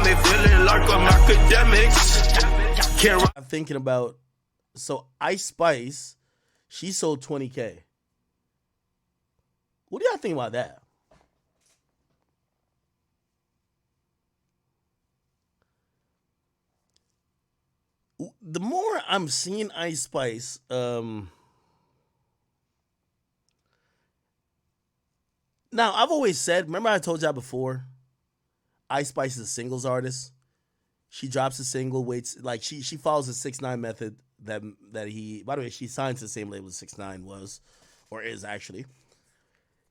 me feeling like I'm academics. I'm thinking about, so Ice Spice, she sold 20K. What do y'all think about that? The more I'm seeing Ice Spice, now I've always said, remember I told y'all before, Ice Spice is a singles artist. She drops a single, waits, like she follows the 6ix9ine method that he, by the way, she signs to the same label as 6ix9ine was, or is actually.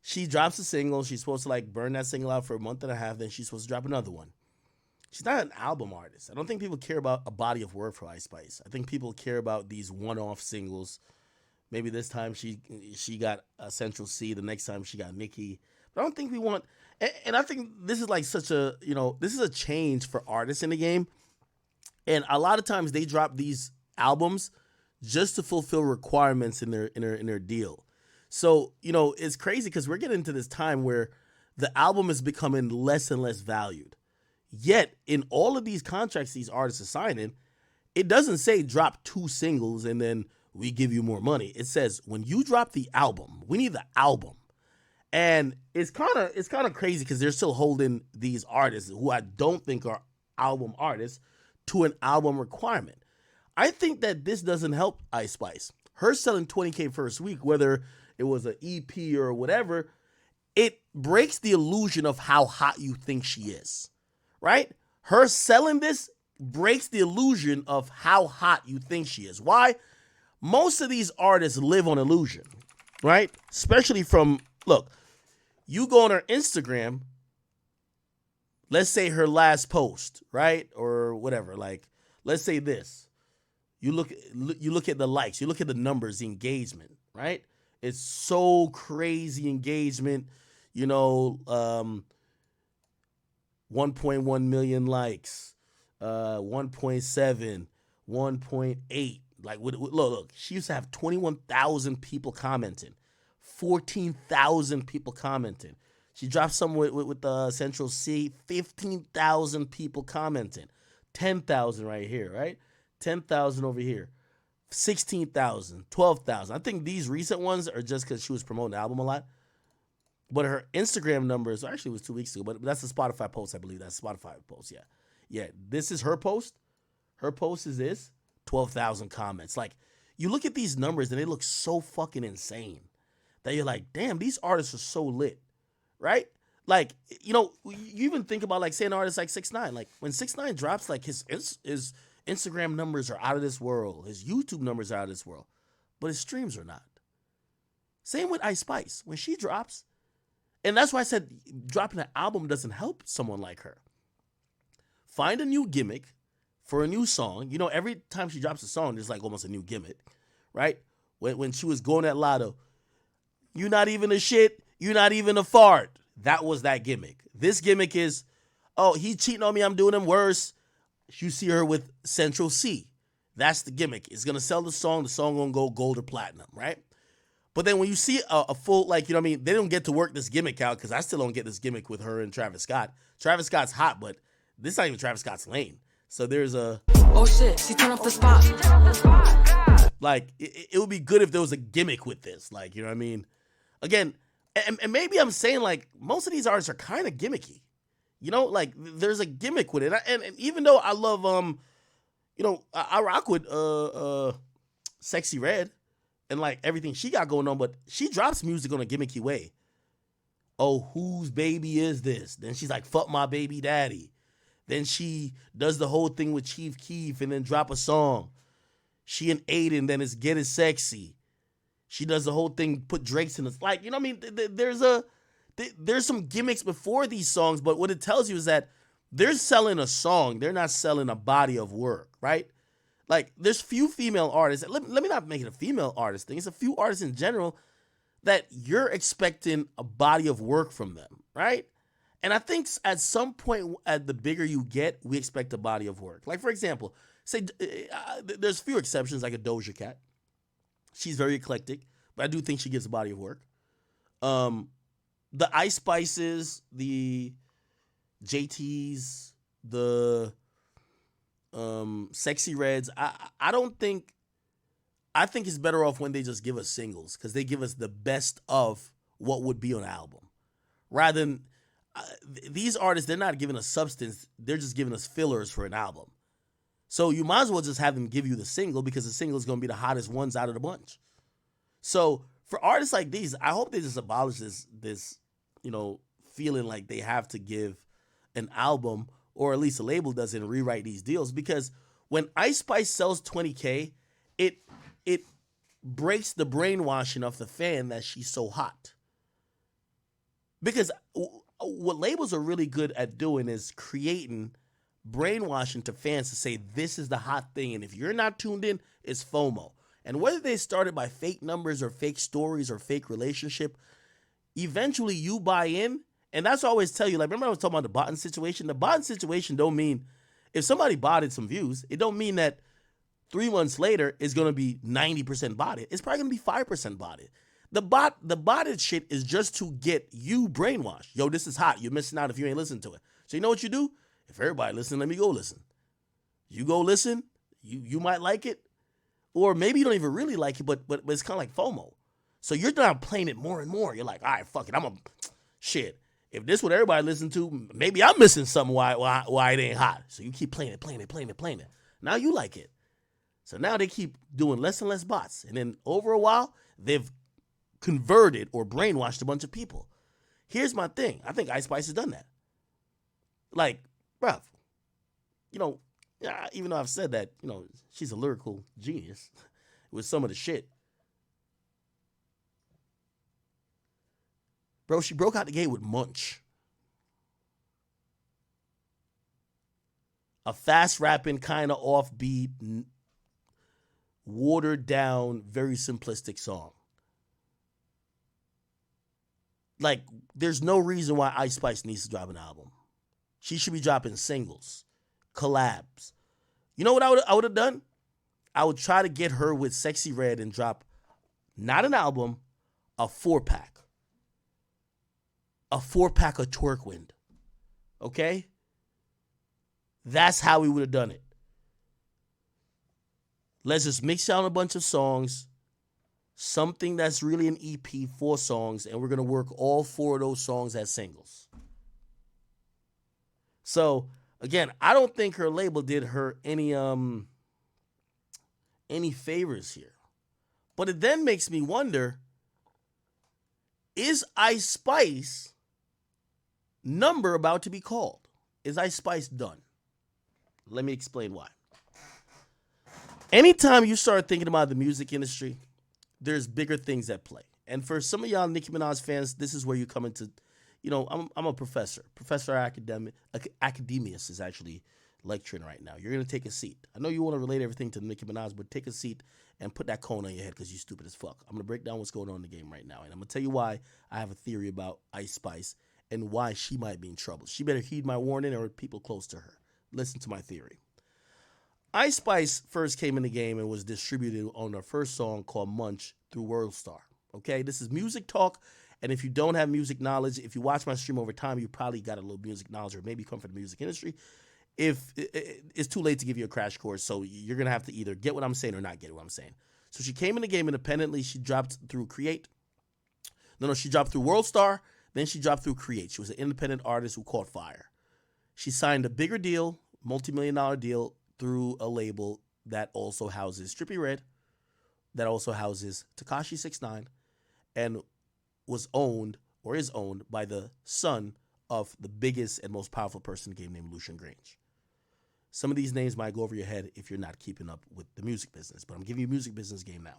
She drops a single, she's supposed to like burn that single out for a month and a half, then she's supposed to drop another one. She's not an album artist. I don't think people care about a body of work for Ice Spice. I think people care about these one-off singles. Maybe this time she got a Central C, the next time she got Nicki. But I don't think we want, and I think this is like such a, this is a change for artists in the game. And a lot of times they drop these albums just to fulfill requirements in their deal. So, it's crazy because we're getting into this time where the album is becoming less and less valued. Yet, in all of these contracts these artists are signing, it doesn't say drop 2 singles and then we give you more money. It says when you drop the album, we need the album. And it's kind of crazy because they're still holding these artists who I don't think are album artists to an album requirement. I think that this doesn't help Ice Spice. Her selling 20K first week, whether it was an EP or whatever, it breaks the illusion of how hot you think she is, right? Her selling this breaks the illusion of how hot you think she is. Why? Most of these artists live on illusion, right? Especially from, look, you go on her Instagram, let's say her last post, right? Or whatever, like, let's say this. You look at the likes, you look at the numbers, the engagement, right? It's so crazy engagement, 1.1 million likes, 1.7, 1.8. Like, look, she used to have 21,000 people commenting, 14,000 people commenting. She dropped some with Central C, 15,000 people commenting, 10,000 right here, right? 10,000 over here, 16,000, 12,000. I think these recent ones are just because she was promoting the album a lot. But her Instagram numbers, actually it was 2 weeks ago, but that's a Spotify post, I believe. That's a Spotify post, yeah. Yeah, this is her post. Her post is this, 12,000 comments. Like, you look at these numbers and they look so fucking insane that you're like, damn, these artists are so lit, right? Like, you even think about, like, say an artist like 6ix9ine. Like, when 6ix9ine drops, like, his Instagram numbers are out of this world. His YouTube numbers are out of this world. But his streams are not. Same with Ice Spice. When she drops, and that's why I said dropping an album doesn't help someone like her. Find a new gimmick for a new song. Every time she drops a song, there's like almost a new gimmick, right? When she was going at Lotto, you not even a shit, you not even a fart. That was that gimmick. This gimmick is, oh, he cheating on me, I'm doing him worse. You see her with Central C. That's the gimmick. It's going to sell the song going to go gold or platinum, right? But then when you see a full, like, they don't get to work this gimmick out because I still don't get this gimmick with her and Travis Scott. Travis Scott's hot, but this is not even Travis Scott's lane. So there's a... Oh, shit, she turned off the spot. Like, it would be good if there was a gimmick with this. Like, you know what I mean? Again, and maybe I'm saying, like, most of these artists are kind of gimmicky. Like, there's a gimmick with it. And even though I love, I rock with Sexy Red and, like, everything she got going on, but she drops music on a gimmicky way. Oh, whose baby is this? Then she's like, fuck my baby daddy. Then she does the whole thing with Chief Keef and then drop a song. She and Aiden, then it's Get It Sexy. She does the whole thing, put Drake's in it. Like, there's some gimmicks before these songs, but what it tells you is that they're selling a song. They're not selling a body of work, right? Like, there's few female artists. Let me not make it a female artist thing. It's a few artists in general that you're expecting a body of work from them, right? And I think at some point, the bigger you get, we expect a body of work. Like, for example, say there's few exceptions, like a Doja Cat. She's very eclectic, but I do think she gives a body of work. The Ice Spices, the JTs, the Sexy Reds. I don't think. I think it's better off when they just give us singles because they give us the best of what would be on an album, rather than these artists. They're not giving us substance; they're just giving us fillers for an album. So you might as well just have them give you the single because the single is going to be the hottest ones out of the bunch. So for artists like these, I hope they just abolish this feeling like they have to give an album, or at least a label doesn't rewrite these deals, because when Ice Spice sells 20K, it breaks the brainwashing of the fan that she's so hot. Because what labels are really good at doing is creating brainwashing to fans to say this is the hot thing, and if you're not tuned in, it's FOMO. And whether they started by fake numbers or fake stories or fake relationship, eventually you buy in. And that's what I always tell you. Like, remember I was talking about the botting situation? The botting situation don't mean, if somebody botted some views, it don't mean that 3 months later it's going to be 90% botted. It's probably going to be 5% botted. The botted shit is just to get you brainwashed. Yo, this is hot. You're missing out if you ain't listening to it. So you know what you do? If everybody listen, let me go listen. You go listen. You might like it. Or maybe you don't even really like it, but it's kind of like FOMO. So you're not playing it more and more. You're like, all right, fuck it. Shit. If this is what everybody listen to, maybe I'm missing something why it ain't hot. So you keep playing it. Now you like it. So now they keep doing less and less bots. And then over a while, they've converted or brainwashed a bunch of people. Here's my thing. I think Ice Spice has done that. Like, bruv, even though I've said that, she's a lyrical genius with some of the shit. Bro, she broke out the gate with Munch. A fast rapping, kind of offbeat, watered down, very simplistic song. Like, there's no reason why Ice Spice needs to drop an album. She should be dropping singles, collabs. You know what I would have done? I would try to get her with Sexy Red and drop not an album, a 4-pack. A 4-pack of Twerk Wind. Okay? That's how we would have done it. Let's just mix down a bunch of songs, something that's really an EP, 4 songs, and we're going to work all 4 of those songs as singles. So, again, I don't think her label did her any favors here. But it then makes me wonder, is Ice Spice number about to be called? Is Ice Spice done? Let me explain why. Anytime you start thinking about the music industry, there's bigger things at play. And for some of y'all Nicki Minaj fans, this is where you come into, I'm a professor. Professor Akademiks is actually lecturing right now. You're going to take a seat. I know you want to relate everything to Nicki Minaj, but take a seat and put that cone on your head because you're stupid as fuck. I'm going to break down what's going on in the game right now. And I'm going to tell you why I have a theory about Ice Spice and why she might be in trouble. She better heed my warning or people close to her. Listen to my theory. Ice Spice first came in the game and was distributed on her first song called Munch through WorldStar. Okay, this is music talk, and if you don't have music knowledge, if you watch my stream over time, you probably got a little music knowledge or maybe come from the music industry. If it's too late to give you a crash course, so you're gonna have to either get what I'm saying or not get what I'm saying. So she came in the game independently. She dropped through Create. She dropped through WorldStar. Then she dropped through Create. She was an independent artist who caught fire. She signed a bigger deal, multi-million-dollar deal, through a label that also houses Trippie Redd, that also houses Tekashi 6ix9ine, and was owned or is owned by the son of the biggest and most powerful person in the game named Elliot Grainge. Some of these names might go over your head if you're not keeping up with the music business, but I'm giving you a music business game now.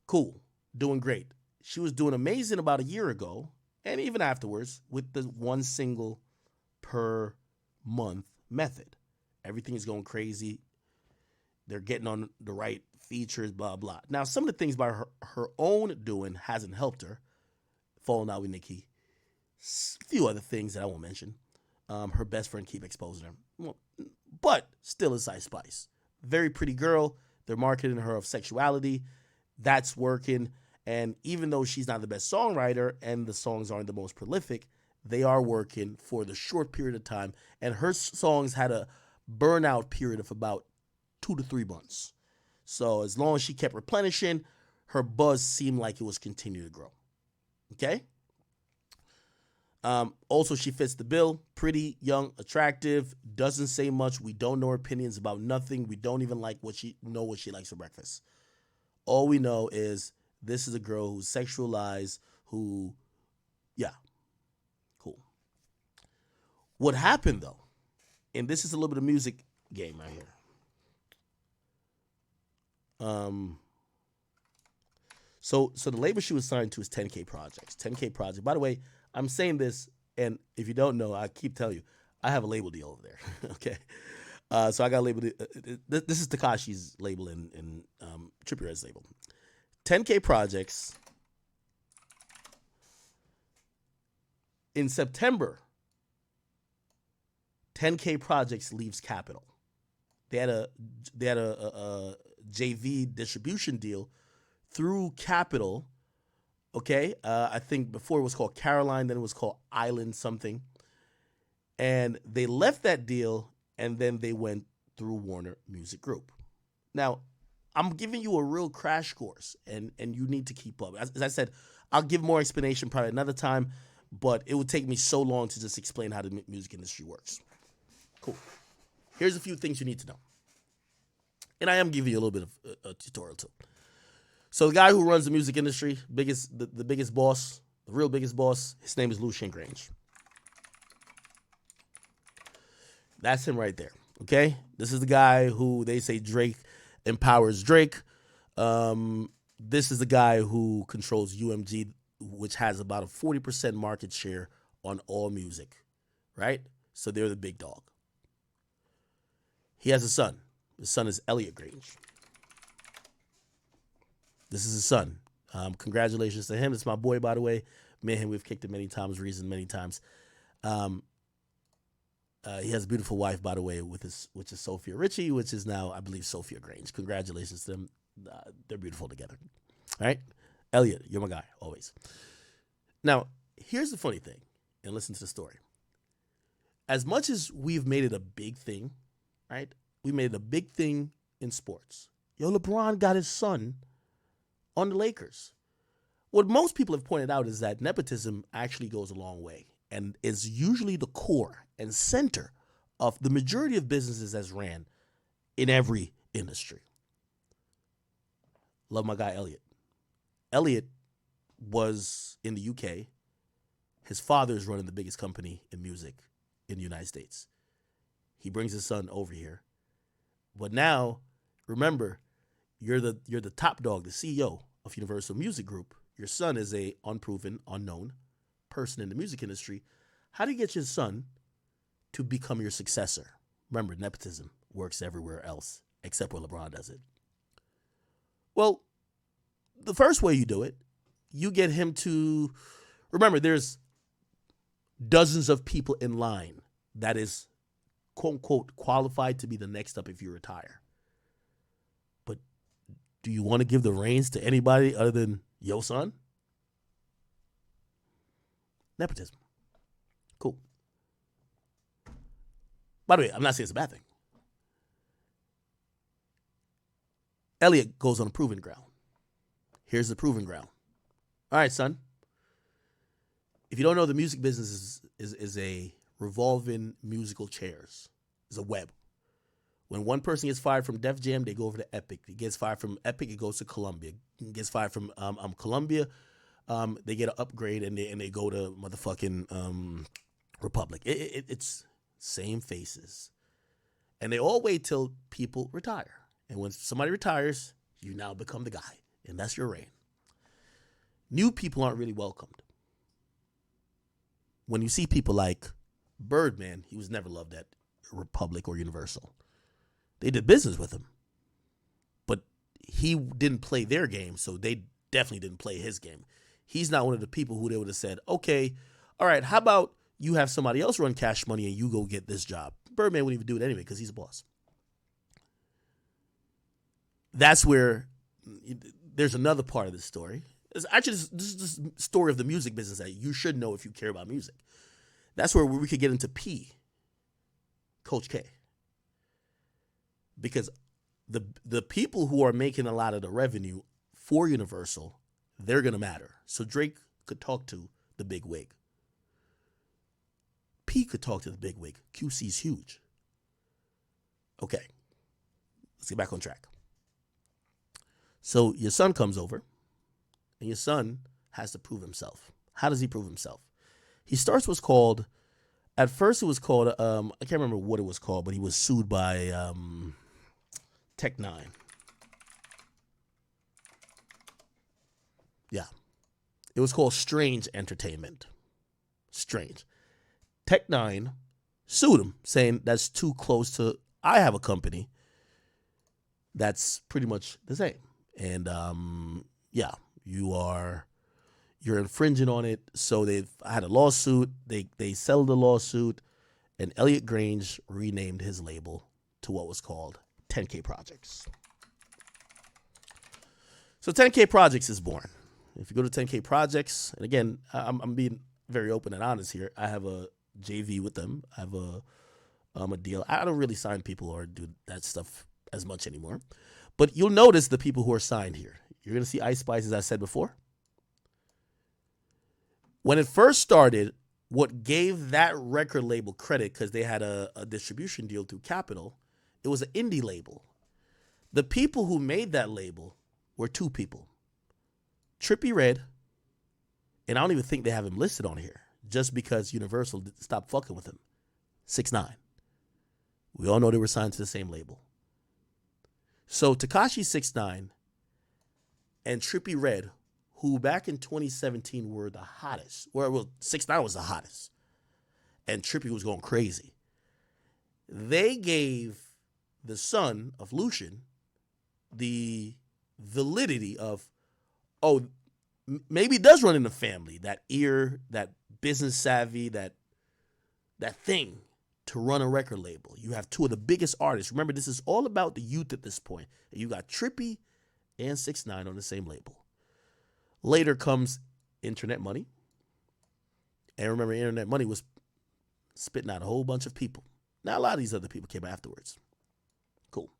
Cool. Doing great. She was doing amazing about a year ago, and even afterwards, with the 1 single per month method. Everything is going crazy. They're getting on the right features, blah, blah. Now, some of the things by her own doing hasn't helped her. Falling out with Nicki. A few other things that I won't mention. Her best friend keep exposing her. Well, but still is Ice Spice. Very pretty girl. They're marketing her of sexuality. That's working. And even though she's not the best songwriter and the songs aren't the most prolific, they are working for the short period of time. And her songs had a burnout period of about 2 to 3 months. So as long as she kept replenishing, her buzz seemed like it was continuing to grow. Okay? Also, she fits the bill. Pretty, young, attractive, doesn't say much. We don't know her opinions about nothing. We don't even what she likes for breakfast. All we know is this is a girl who's sexualized, yeah, cool. What happened, though, and this is a little bit of music game right here. So the label she was signed to is 10K Projects. 10K Project. By the way, I'm saying this, and if you don't know, I keep telling you, I have a label deal over there. Okay, so I got a label. This is Tekashi's label and Trippie Redd's label. 10K Projects. In September, 10K Projects leaves Capitol. They had a JV distribution deal through Capitol. Okay, I think before it was called Caroline, then it was called Island something, and they left that deal, and then they went through Warner Music Group. Now, I'm giving you a real crash course, and you need to keep up. As I said, I'll give more explanation probably another time, but it would take me so long to just explain how the music industry works. Cool. Here's a few things you need to know, and I am giving you a little bit of a tutorial too. So the guy who runs the music industry, the biggest boss, the real biggest boss, his name is Elliot Grainge. That's him right there, okay? This is the guy who they say Drake empowers Drake. This is the guy who controls UMG, which has about a 40% market share on all music, right? So they're the big dog. He has a son. His son is Elliot Grainge. This is his son. Congratulations to him. It's my boy, by the way. Me and him, we've kicked it many times, reasoned many times. He has a beautiful wife, by the way, which is Sophia Richie, which is now, I believe, Sophia Grainge. Congratulations to them. They're beautiful together. All right? Elliot, you're my guy, always. Now, here's the funny thing, and listen to the story. As much as we've made it a big thing, right? We made it a big thing in sports. Yo, LeBron got his son on the Lakers. What most people have pointed out is that nepotism actually goes a long way and is usually the core and center of the majority of businesses that's ran in every industry. Love my guy, Elliot. Elliot was in the UK. His father is running the biggest company in music in the United States. He brings his son over here. But now, remember, you're the top dog, the CEO of Universal Music Group. Your son is a unproven, unknown person in the music industry. How do you get your son to become your successor? Remember, nepotism works everywhere else except where LeBron does it. Well, the first way you do it, you get him to, remember, there's dozens of people in line that is, quote unquote, qualified to be the next up if you retire. But do you want to give the reins to anybody other than your son? Nepotism. Cool. By the way, I'm not saying it's a bad thing. Elliot goes on a proving ground. Here's the proving ground. All right, son. If you don't know, the music business is a revolving musical chairs. It's a web. When one person gets fired from Def Jam, they go over to Epic. It gets fired from Epic, it goes to Columbia. It gets fired from Columbia, they get an upgrade and they go to motherfucking Republic. It's same faces. And they all wait till people retire. And when somebody retires, you now become the guy. And that's your reign. New people aren't really welcomed. When you see people like Birdman, he was never loved at Republic or Universal. They did business with him. But he didn't play their game, so they definitely didn't play his game. He's not one of the people who they would have said, okay, all right, how about you have somebody else run Cash Money and you go get this job? Birdman wouldn't even do it anyway because he's a boss. That's where there's another part of this story. It's actually, this is the story of the music business that you should know if you care about music. That's where we could get into P, Coach K. Because the people who are making a lot of the revenue for Universal, they're going to matter. So Drake could talk to the big wig. P could talk to the big wig. QC's huge. Okay, let's get back on track. So your son comes over, and your son has to prove himself. How does he prove himself? He starts what's called, at first it was called, I can't remember what it was called, but he was sued by Tech Nine. Yeah. It was called Strange Entertainment. Strange. Tech Nine sued him, saying that's too close to, I have a company that's pretty much the same. And yeah, you're infringing on it. So they've had a lawsuit. They settled the lawsuit, and Elliot Grainge renamed his label to what was called 10K Projects. So 10K Projects is born. If you go to 10K Projects, and again, I'm being very open and honest here. I have a JV with them. I have a deal. I don't really sign people or do that stuff as much anymore. But you'll notice the people who are signed here. You're going to see Ice Spice, as I said before. When it first started, what gave that record label credit, because they had a distribution deal through Capitol, it was an indie label. The people who made that label were two people. Trippie Redd, and I don't even think they have him listed on here, just because Universal stopped fucking with him. 6ix9ine. We all know they were signed to the same label. So Tekashi 6ix9ine and Trippie Redd, who back in 2017 were the hottest. Well, 6ix9ine was the hottest. And Trippie was going crazy. They gave the son of Lucian the validity of, oh, maybe it does run in the family, that ear, that business savvy, that thing to run a record label. You have two of the biggest artists. Remember, this is all about the youth at this point. You got Trippie and 6ix9ine on the same label. Later comes Internet Money. And remember, Internet Money was spitting out a whole bunch of people. Now, a lot of these other people came afterwards. Cool.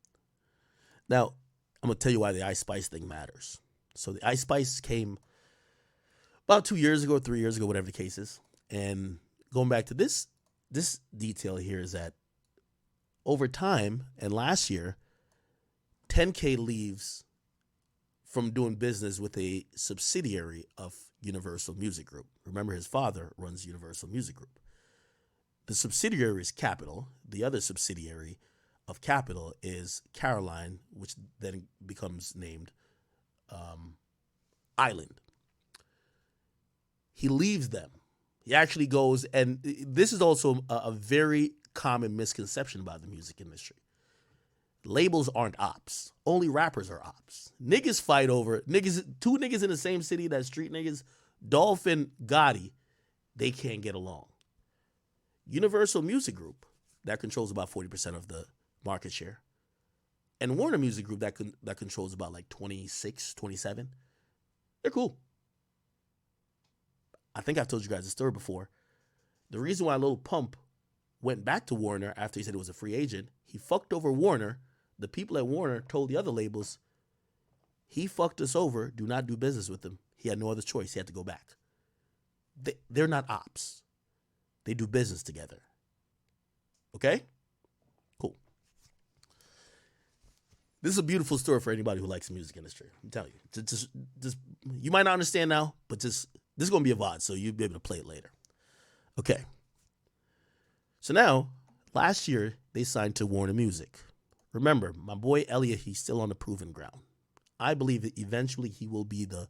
Now, I'm going to tell you why the Ice Spice thing matters. So the Ice Spice came about 2 years ago, 3 years ago, whatever the case is. And going back to this detail here is that over time and last year, 10K leaves from doing business with a subsidiary of Universal Music Group. Remember, his father runs Universal Music Group. The subsidiary is Capitol. The other subsidiary of Capitol is Caroline, which then becomes named Island. He leaves them. He actually goes, and this is also a very common misconception about the music industry. Labels aren't ops. Only rappers are ops. Niggas fight over, two niggas in the same city that's street niggas, Dolph and Gotti, they can't get along. Universal Music Group, that controls about 40% of the market share, and Warner Music Group, that controls about like 26, 27, they're cool. I think I've told you guys the story before. The reason why Lil Pump went back to Warner after he said he was a free agent, he fucked over Warner. The people at Warner told the other labels, he fucked us over. Do not do business with him. He had no other choice. He had to go back. They're not ops. They do business together. Okay? Cool. This is a beautiful story for anybody who likes the music industry. I'm telling you. Just you might not understand now, but this is going to be a VOD, so you'll be able to play it later. Okay. So now, last year, they signed to Warner Music. Remember, my boy Elliot, he's still on the proven ground. I believe that eventually he will be the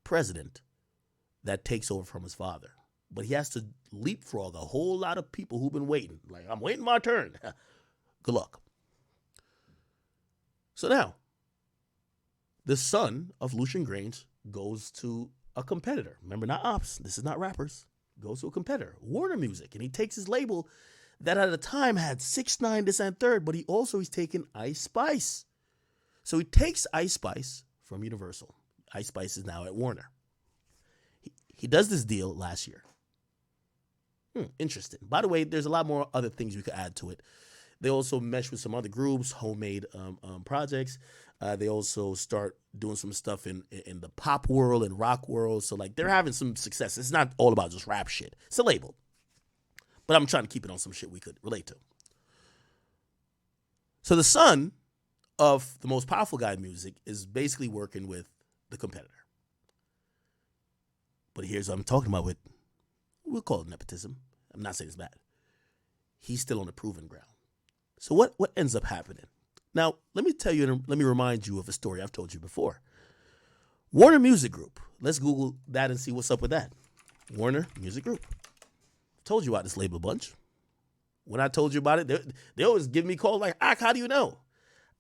president that takes over from his father. But he has to leapfrog a whole lot of people who've been waiting. Like, I'm waiting my turn. Good luck. So now, the son of Lucian Grainge goes to a competitor. Remember, not ops. This is not rappers. Goes to a competitor, Warner Music, and he takes his label that at the time had 6ix9ine, this and third, but he's taken Ice Spice. So he takes Ice Spice from Universal. Ice Spice is now at Warner. He does this deal last year. Interesting. By the way, there's a lot more other things you could add to it. They also mesh with some other groups, homemade projects. They also start doing some stuff in the pop world and rock world. So like they're having some success. It's not all about just rap shit. It's a label. But I'm trying to keep it on some shit we could relate to. So the son of the most powerful guy in music is basically working with the competitor. But here's what I'm talking about with, we'll call it nepotism. I'm not saying it's bad. He's still on the proven ground. So what ends up happening? Now, let me remind you of a story I've told you before. Warner Music Group. Let's Google that and see what's up with that. Warner Music Group. Told you about this label a bunch. When I told you about it, they always give me calls like, how do you know?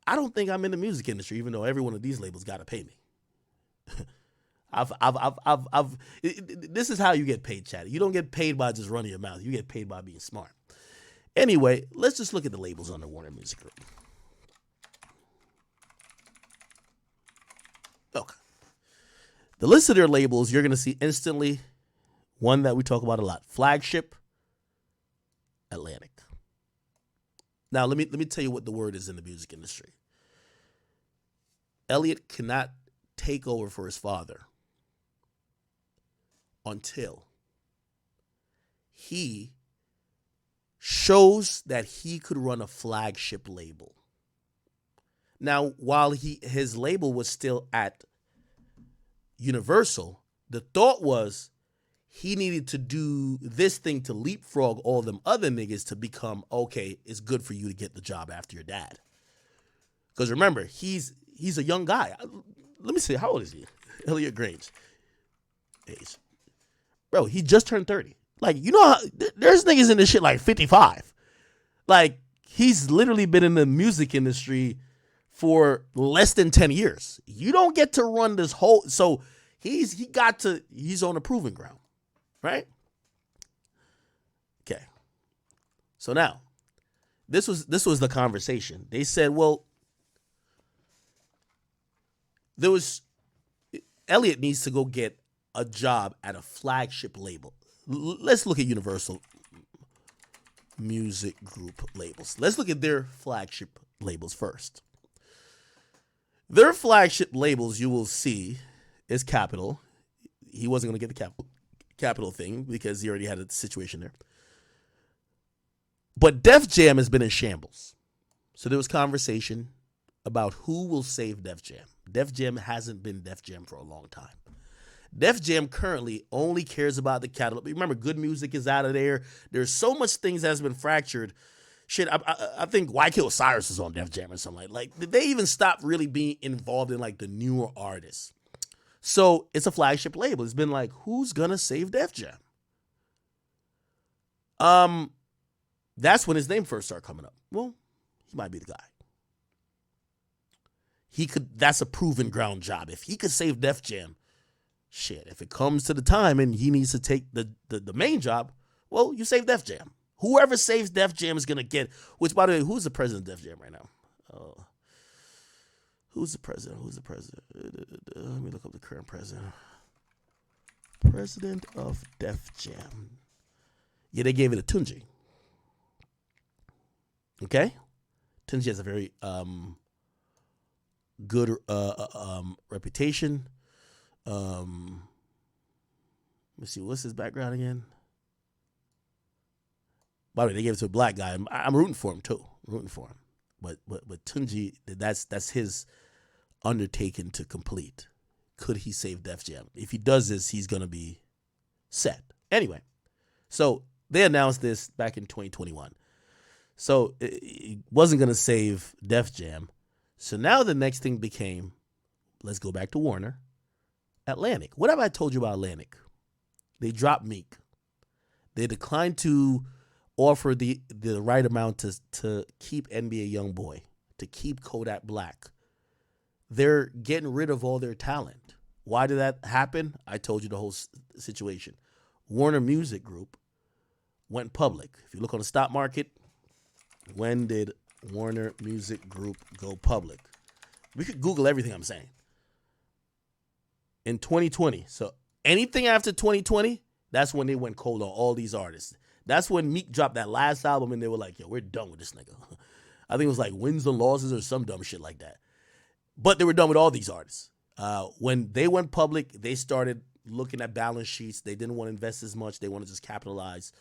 I don't think I'm in the music industry, even though every one of these labels got to pay me. This is how you get paid, Chatty. You don't get paid by just running your mouth. You get paid by being smart. Anyway, let's just look at the labels under Warner Music Group. Okay. The list of their labels, you're going to see instantly one that we talk about a lot. Flagship, Atlantic. Now, let me tell you what the word is in the music industry. Elliot cannot take over for his father until he shows that he could run a flagship label. Now, while his label was still at Universal, the thought was he needed to do this thing to leapfrog all them other niggas to become, okay, it's good for you to get the job after your dad. Because remember, he's a young guy. Let me see, how old is he? Elliot Grainge. Age. Bro, he just turned 30. Like, you know, there's niggas in this shit like 55. Like, he's literally been in the music industry for less than 10 years. You don't get to run this whole, so he's on a proving ground, right? Okay. So now, this was the conversation. They said, well, Elliot needs to go get a job at a flagship label. Let's look at Universal Music Group labels. Let's look at their flagship labels first. Their flagship labels, you will see, is Capitol. He wasn't going to get the Capitol thing because he already had a situation there. But Def Jam has been in shambles. So there was conversation about who will save Def Jam. Def Jam hasn't been Def Jam for a long time. Def Jam currently only cares about the catalog. Remember, Good Music is out of there. There's so much things that has been fractured. Shit, I think YK Osiris is on Def Jam or something like. Did they even stop really being involved in like the newer artists? So it's a flagship label. It's been like, who's gonna save Def Jam? That's when his name first started coming up. Well, he might be the guy. He could. That's a proven ground job. If he could save Def Jam, shit. If it comes to the time and he needs to take the main job, well, you save Def Jam. Whoever saves Def Jam is gonna get. Which, by the way, who's the president of Def Jam right now? Who's the president? Let me look up the current president. President of Def Jam. Yeah, they gave it to Tunji. Okay, Tunji has a very good reputation. Let me see, what's his background again? By the way, they gave it to a black guy. I'm rooting for him too. But Tunji, that's his undertaking to complete. Could he save Def Jam? If he does this, he's gonna be set. Anyway, so they announced this back in 2021. So it wasn't gonna save Def Jam. So now the next thing became, let's go back to Warner, Atlantic. What have I told you about Atlantic? They dropped Meek. They declined to offer the right amount to keep NBA Youngboy, to keep Kodak Black. They're getting rid of all their talent. Why did that happen? I told you the whole situation. Warner Music Group went public. If you look on the stock market, when did Warner Music Group go public? We could Google everything I'm saying. In 2020. So anything after 2020, that's when they went cold on all these artists. That's when Meek dropped that last album, and they were like, yo, we're done with this nigga. I think it was like Wins and Losses or some dumb shit like that. But they were done with all these artists. When they went public, they started looking at balance sheets. They didn't want to invest as much. They want to just capitalize.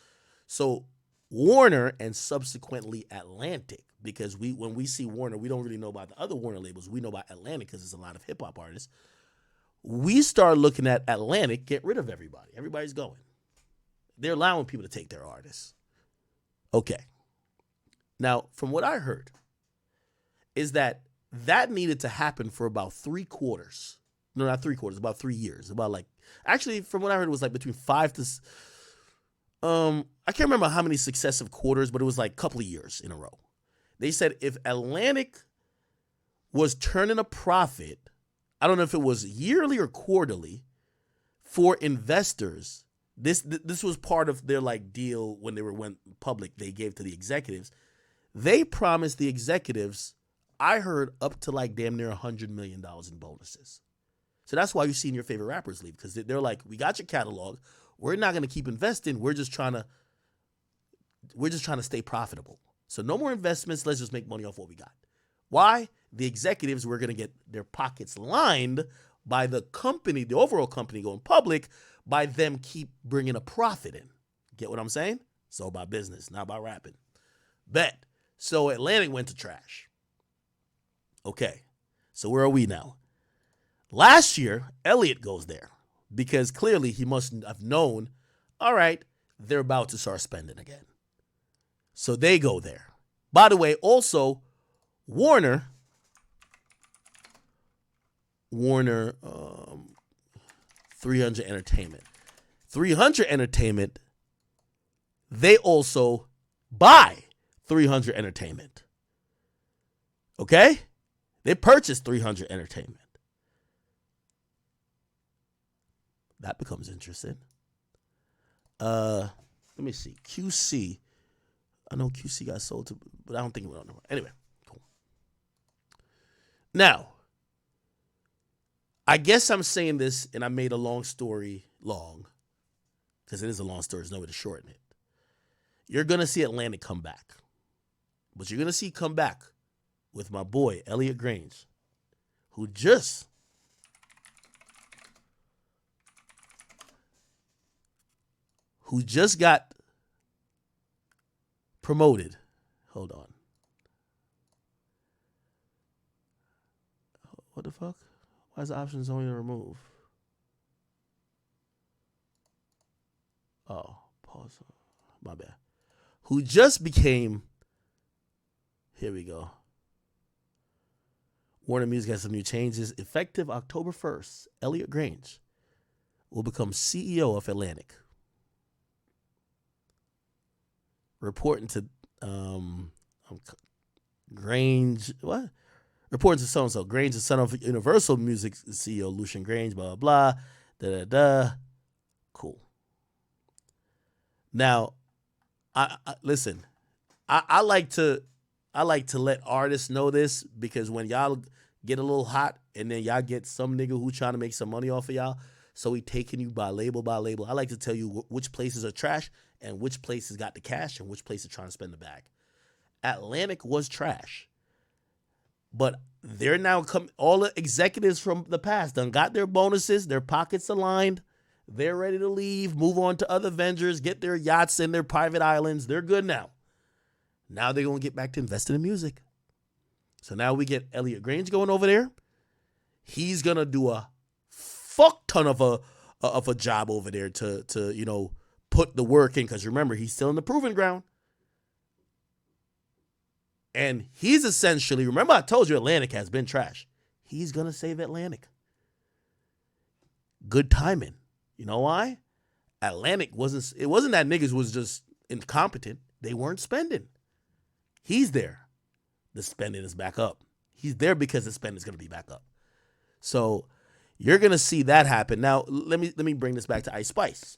So Warner and subsequently Atlantic, because when we see Warner, we don't really know about the other Warner labels. We know about Atlantic because there's a lot of hip-hop artists. We start looking at Atlantic, get rid of everybody. Everybody's going. They're allowing people to take their artists. Okay. Now, from what I heard, is that needed to happen for about 3 quarters. No, not 3 quarters, about 3 years. About like, actually, from what I heard, it was like between 5 to, I can't remember how many successive quarters, but it was like a couple of years in a row. They said if Atlantic was turning a profit, I don't know if it was yearly or quarterly, for investors, this was part of their like deal when they went public, they gave to the executives. They promised the executives, I heard, up to like damn near $100 million in bonuses. So that's why you're seeing your favorite rappers leave, because they're like, we got your catalog. We're not going to keep investing. We're just trying to stay profitable. So no more investments. Let's just make money off what we got. Why? The executives were going to get their pockets lined by the company, the overall company going public, by them keep bringing a profit in. Get what I'm saying? It's all about business, not about rapping. Bet. So Atlantic went to trash. Okay. So where are we now? Last year, Elliot goes there because clearly he must have known, all right, they're about to start spending again. So they go there. By the way, also, Warner, 300 Entertainment. 300 Entertainment, they also buy 300 Entertainment. Okay? They purchased 300 Entertainment. That becomes interesting. Let me see. QC. I know QC got sold to, but I don't think it went on nowhere. Anyway, cool. Now, I guess I'm saying this, and I made a long story long, because it is a long story. There's no way to shorten it. You're going to see Atlantic come back. But you're going to see come back with my boy, Elliot Grainge, who just got promoted. Hold on. What the fuck? Why is the options only to remove? Oh, pause. My bad. Who just became, here we go. Warner Music has some new changes. Effective October 1st, Elliot Grainge will become CEO of Atlantic. Reporting to Grainge, what? Reporting to so-and-so. Grainge is son of Universal Music CEO Lucian Grainge, blah, blah, blah. Cool. Now, I listen, I like to let artists know this, because when y'all get a little hot and then y'all get some nigga who trying to make some money off of y'all, so he taking you by label by label. I like to tell you which places are trash and which places got the cash and which places trying to spend the bag. Atlantic was trash, but they're now all the executives from the past done got their bonuses, their pockets aligned. They're ready to leave, move on to other ventures, get their yachts and their private islands. They're good now. Now they're going to get back to investing in music. So now we get Elliot Grainge going over there. He's going to do a fuck ton of a job over there to put the work in, because remember, he's still in the proving ground. And he's essentially, remember I told you Atlantic has been trash. He's going to save Atlantic. Good timing. You know why? Atlantic it wasn't that niggas was just incompetent. They weren't spending. He's there. The spending is back up. He's there because the spending is going to be back up. So you're going to see that happen. Now, let me bring this back to Ice Spice.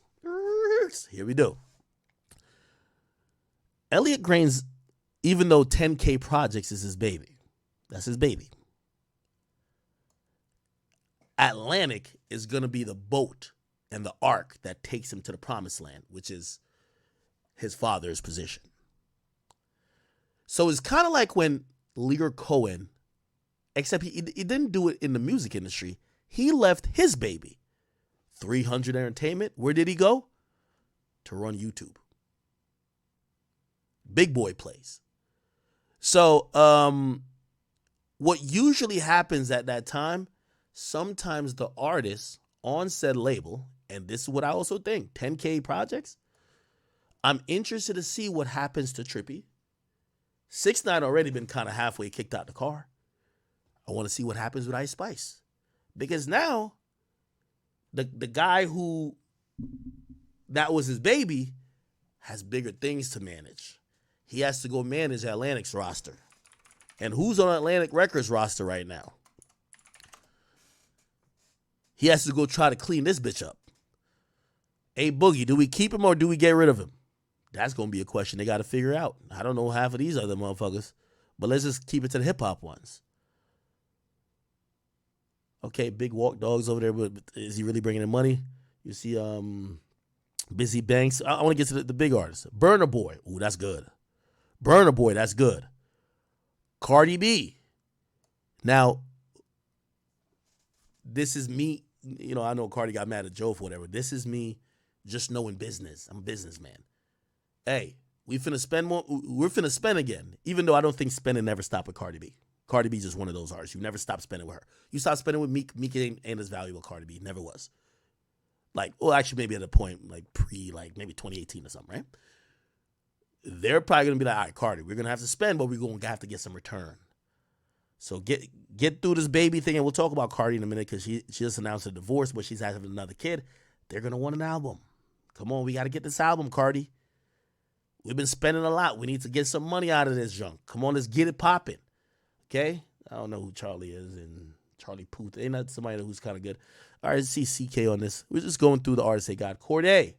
Here we do. Elliot Grainge, even though 10K Projects is his baby, that's his baby, Atlantic is going to be the boat and the ark that takes him to the promised land, which is his father's position. So it's kind of like when Lear Cohen, except he didn't do it in the music industry. He left his baby, 300 Entertainment. Where did he go? To run YouTube. Big boy plays. So what usually happens at that time, sometimes the artist on said label, and this is what I also think, 10K projects, I'm interested to see what happens to Trippie. 6ix9ine already been kind of halfway kicked out the car. I want to see what happens with Ice Spice. Because now, the guy who that was his baby has bigger things to manage. He has to go manage Atlantic's roster. And who's on Atlantic Records roster right now? He has to go try to clean this bitch up. Hey, Boogie, do we keep him or do we get rid of him? That's going to be a question they got to figure out. I don't know half of these other motherfuckers, but let's just keep it to the hip-hop ones. Okay, Big Walk Dogs over there, but is he really bringing in money? You see Busy Banks. I want to get to the big artists. Burna Boy. Ooh, that's good. Burna Boy, that's good. Cardi B. Now, this is me. You know, I know Cardi got mad at Joe for whatever. This is me just knowing business. I'm a businessman. Hey, we finna spend more. We're finna spend again, even though I don't think spending never stop with Cardi B. Cardi B's just one of those artists. You never stop spending with her. You stop spending with Meek. Meek ain't as valuable as Cardi B. Never was. Like, well, actually, maybe at a point, like maybe 2018 or something, right? They're probably going to be like, all right, Cardi, we're going to have to spend, but we're going to have to get some return. So get through this baby thing, and we'll talk about Cardi in a minute because she just announced a divorce, but she's having another kid. They're going to want an album. Come on, we got to get this album, Cardi. We've been spending a lot. We need to get some money out of this junk. Come on, let's get it popping. Okay? I don't know who Charlie is and Charlie Puth. Ain't that somebody who's kind of good? All right, let's see CK on this. We're just going through the artists they got. Cordae.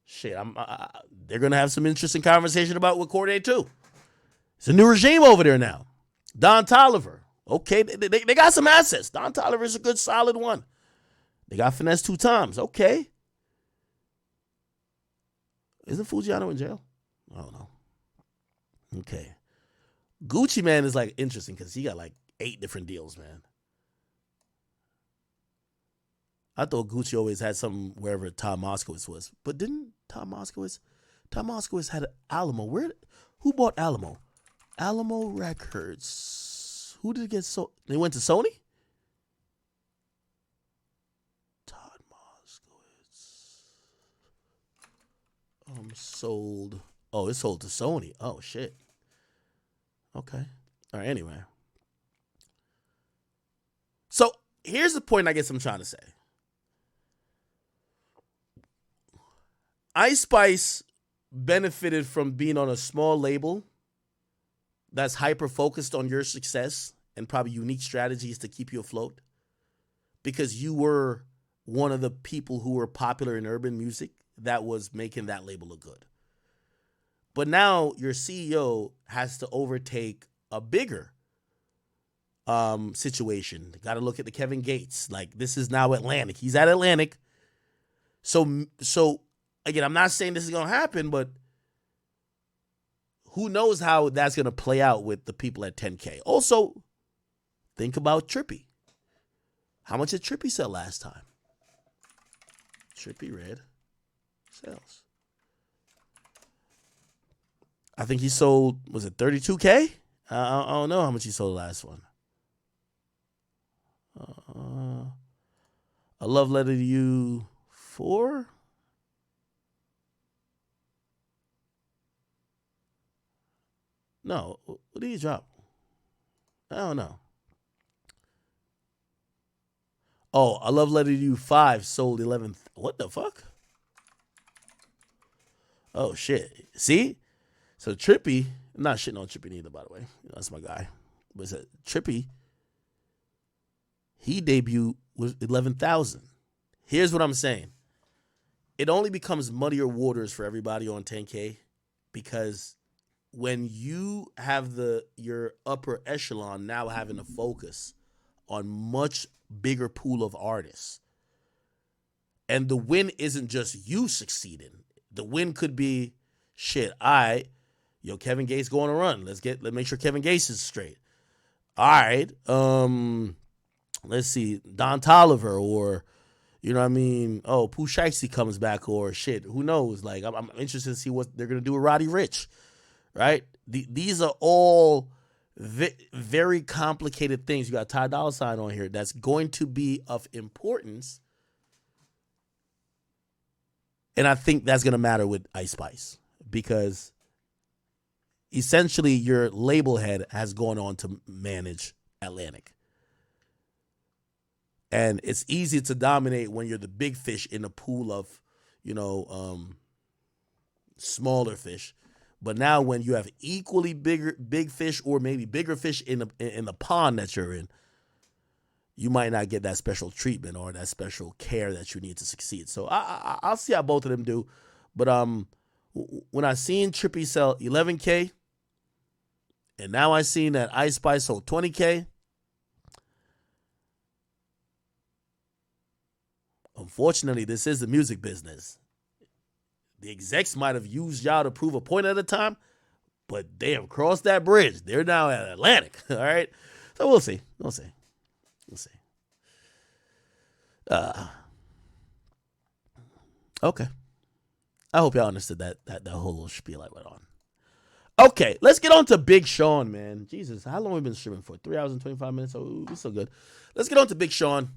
Shit, they're going to have some interesting conversation about with Cordae, too. It's a new regime over there now. Don Toliver. Okay, they got some assets. Don Toliver is a good, solid one. They got Finesse 2 times. Okay. Isn't Fujiano in jail? I don't know. Okay. Gucci Man is like interesting because he got like 8 different deals, man. I thought Gucci always had something wherever Tom Moskowitz was. But didn't Tom Moskowitz had Alamo. Who bought Alamo? Alamo Records. Who did it get sold? They went to Sony? Todd Moskowitz. Sold. Oh, it sold to Sony. Oh, shit. Okay. All right, anyway. So, here's the point I guess I'm trying to say. Ice Spice benefited from being on a small label that's hyper-focused on your success and probably unique strategies to keep you afloat because you were one of the people who were popular in urban music that was making that label look good. But now your CEO has to overtake a bigger situation. Got to look at the Kevin Gates. Like, this is now Atlantic. He's at Atlantic. So again, I'm not saying this is going to happen, but who knows how that's going to play out with the people at 10K. Also, think about Trippie. How much did Trippie sell last time? Trippie Red sales. I think he sold, was it 32K? I don't know how much he sold the last one. A Love Letter to You 4? No, what did he drop? I don't know. Oh, A Love Letter to You 5 sold 11th. What the fuck? Oh, shit. See? So Trippie, I'm not shitting on Trippie neither, by the way. You know, that's my guy. But Trippie, he debuted with 11,000. Here's what I'm saying. It only becomes muddier waters for everybody on 10K because when you have your upper echelon now having to focus on much bigger pool of artists, and the win isn't just you succeeding. the win could be, shit, all right, yo, Kevin Gates going to run. Let's make sure Kevin Gates is straight. All right, let's see, Don Toliver, or, you know what I mean, oh, Pooh Shiesty comes back, or shit, who knows? Like, I'm interested to see what they're going to do with Roddy Ricch, right? These are all very complicated things. You got Ty Dolla $ign on here that's going to be of importance. And I think that's going to matter with Ice Spice, because essentially your label head has gone on to manage Atlantic. And it's easy to dominate when you're the big fish in a pool of, smaller fish. But now when you have equally big fish, or maybe bigger fish in the pond that you're in, you might not get that special treatment or that special care that you need to succeed. So I'll see how both of them do. But when I seen Trippie sell 11K, and now I seen that Ice Spice sold 20K, unfortunately, this is the music business. The execs might have used y'all to prove a point at a time, but they have crossed that bridge. They're now at Atlantic. All right. So we'll see. Okay. I hope y'all understood that whole little spiel I went on. Okay, let's get on to Big Sean, man. Jesus, how long have we been streaming for? 3 hours and 25 minutes? Oh, we're so good. Let's get on to Big Sean.